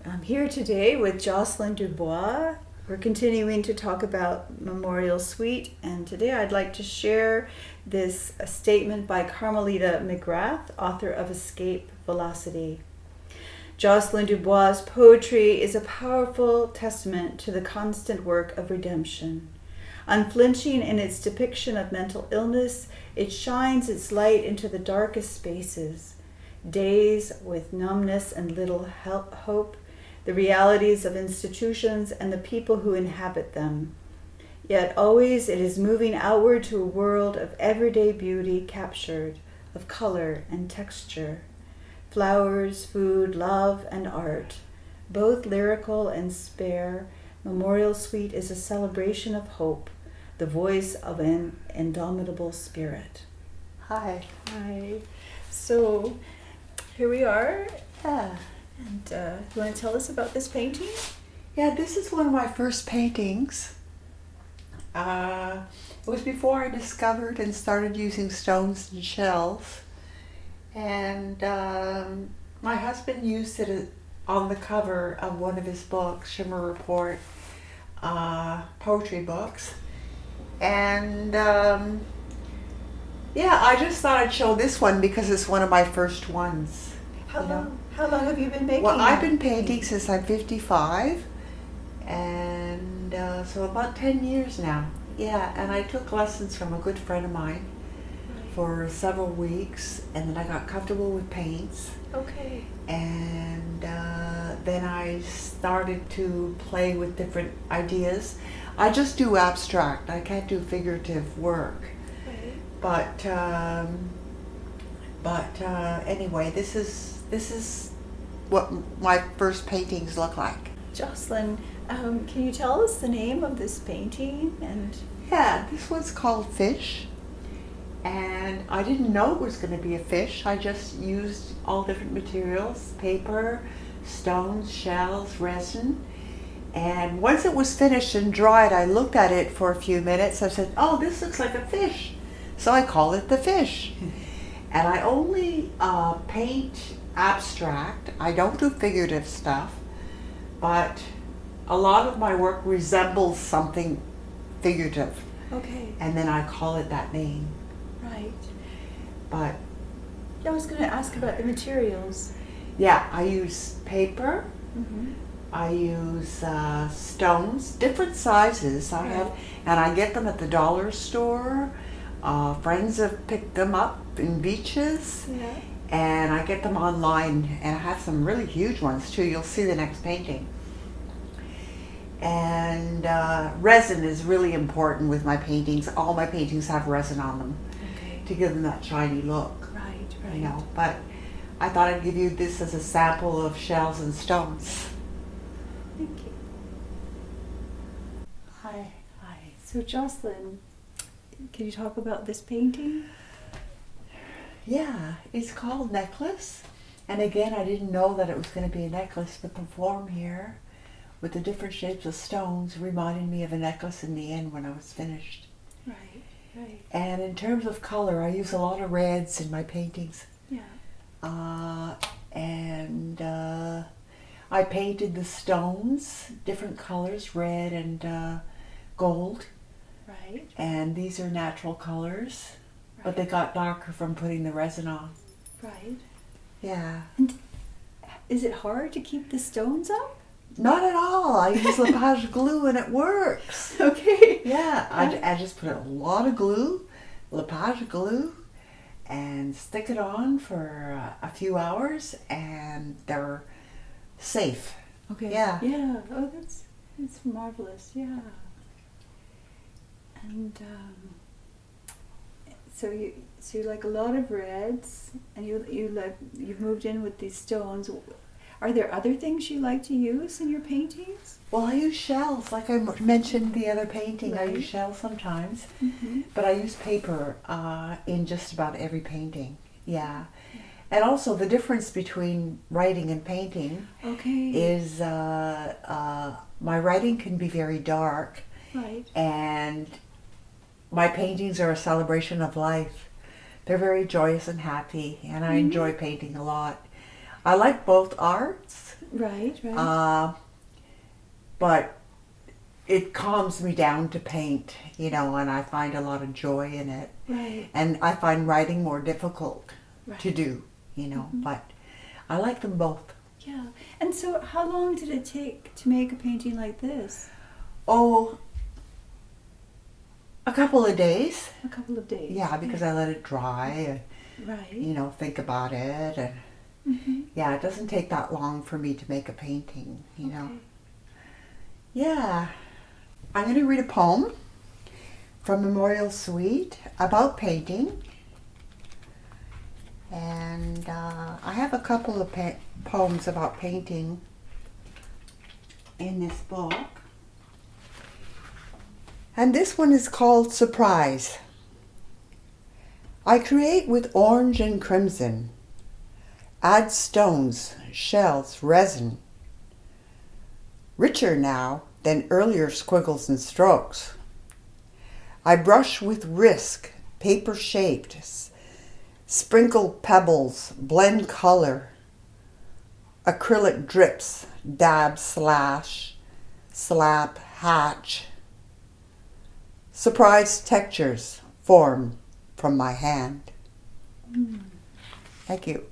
I'm here today with Jocelyne Dubois. We're continuing to talk about Memorial Suite, and today I'd like to share this statement by Carmelita McGrath, author of Escape Velocity. Jocelyne Dubois' poetry is a powerful testament to the constant work of redemption. Unflinching in its depiction of mental illness, it shines its light into the darkest spaces. Days with numbness and little hope, the realities of institutions and the people who inhabit them. Yet always it is moving outward to a world of everyday beauty captured, of color and texture. Flowers, food, love, and art, both lyrical and spare, Memorial Suite is a celebration of hope, the voice of an indomitable spirit. Hi. Hi. So here we are. Yeah. And you want to tell us about this painting? Yeah, this is one of my first paintings. It was before I discovered and started using stones and shells. And my husband used it on the cover of one of his books, Shimmer Report, poetry books. And yeah, I just thought I'd show this one because it's one of my first ones. How long have you been making? Well, I've been painting since I'm 55, and so about 10 years now. Yeah, and I took lessons from a good friend of mine for several weeks, and then I got comfortable with paints. Okay. And then I started to play with different ideas. I just do abstract. I can't do figurative work. Right. But anyway, this is what my first paintings look like. Jocelyne, can you tell us the name of this painting? And Yeah, this one's called Fish, and I didn't know it was going to be a fish. I just used all different materials, paper, stones, shells, resin, and once it was finished and dried, I looked at it for a few minutes. I said, oh, this looks like a fish, so I call it the Fish. And I only paint abstract. I don't do figurative stuff, but a lot of my work resembles something figurative, okay, and then I call it that name. right. But I was going to ask about the materials. yeah, I use paper, Mm-hmm. I use stones, different sizes. I have, and I get them at the dollar store. Friends have picked them up in beaches, Yeah. and I get them online, and I have some really huge ones too. You'll see the next painting. And resin is really important with my paintings. All my paintings have resin on them Okay. to give them that shiny look, Right. you know. But I thought I'd give you this as a sample of shells and stones. Thank you. Hi. So Jocelyne, can you talk about this painting? Yeah, it's called Necklace. And again, I didn't know that it was going to be a necklace, but the form here with the different shapes of stones reminded me of a necklace in the end when I was finished. Right. And in terms of color, I use a lot of reds in my paintings. Yeah. And I painted the stones, different colors, red and gold. Right. And these are natural colors, but they got darker from putting the resin on. Right. Yeah. Is it hard to keep the stones up? Not at all. I use Lepage glue and it works. Okay. Yeah, I just put a lot of glue, Lepage glue, and stick it on for a few hours, and they're safe. Okay. Yeah. Yeah. Oh, that's marvelous. Yeah. And so you like a lot of reds, and you've moved in with these stones. Are there other things you like to use in your paintings? Well, I use shells, like I mentioned the other painting. I Right. use shells sometimes, Mm-hmm. but I use paper in just about every painting. Yeah. And also the difference between writing and painting Okay. is my writing can be very dark, Right. and my paintings are a celebration of life. They're very joyous and happy, and I enjoy painting a lot. I like both arts, Right, right. But it calms me down to paint, you know, and I find a lot of joy in it. Right. And I find writing more difficult Right. to do, you know, but I like them both. Yeah. And so how long did it take to make a painting like this? Oh, a couple of days. A couple of days. Yeah, because I let it dry and, Right. you know, think about it. And yeah, it doesn't take that long for me to make a painting, you know. Yeah. I'm going to read a poem from Memorial Suite about painting. And I have a couple of poems about painting in this book. And this one is called Surprise. I create with orange and crimson. Add stones, shells, resin. Richer now than earlier squiggles and strokes. I brush with risk, paper-shaped, sprinkle pebbles, blend color. Acrylic drips, dab, slash, slap, hatch. Surprise textures form from my hand. Thank you.